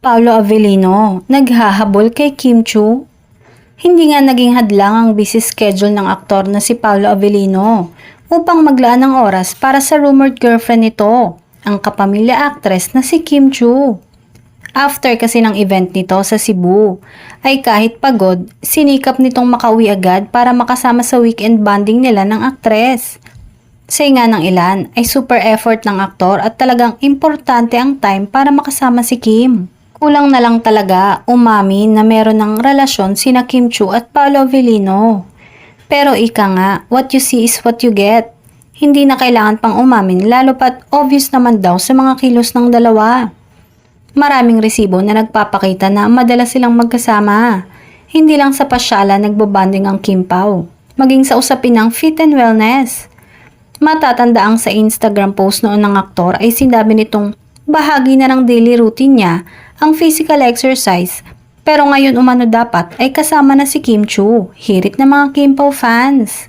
Paolo Avellino naghahabol kay Kim Chiu. Hindi nga naging hadlang ang busy schedule ng aktor na si Paolo Avellino upang maglaan ng oras para sa rumored girlfriend nito, ang kapamilya actress na si Kim Chiu. After kasi ng event nito sa Cebu, ay kahit pagod, sinikap nitong makauwi agad para makasama sa weekend bonding nila ng aktres. Say nga ng ilan ay super effort ng aktor at talagang importante ang time para makasama si Kim. Kulang na lang talaga umamin na meron ng relasyon sina Kim Chiu at Paolo Avellino. Pero ika nga, what you see is what you get. Hindi na kailangan pang umamin lalo pat obvious naman daw sa mga kilos ng dalawa. Maraming resibo na nagpapakita na madalas silang magkasama. Hindi lang sa pasyala nagbabanding ang Kim Pao, maging sa usapin ng fit and wellness. Matatandaang sa Instagram post noon ng aktor ay sinabi nitong bahagi na ng daily routine niya ang physical exercise, pero ngayon umano dapat ay kasama na si Kim Chiu, hirit ng mga Kim Pao fans.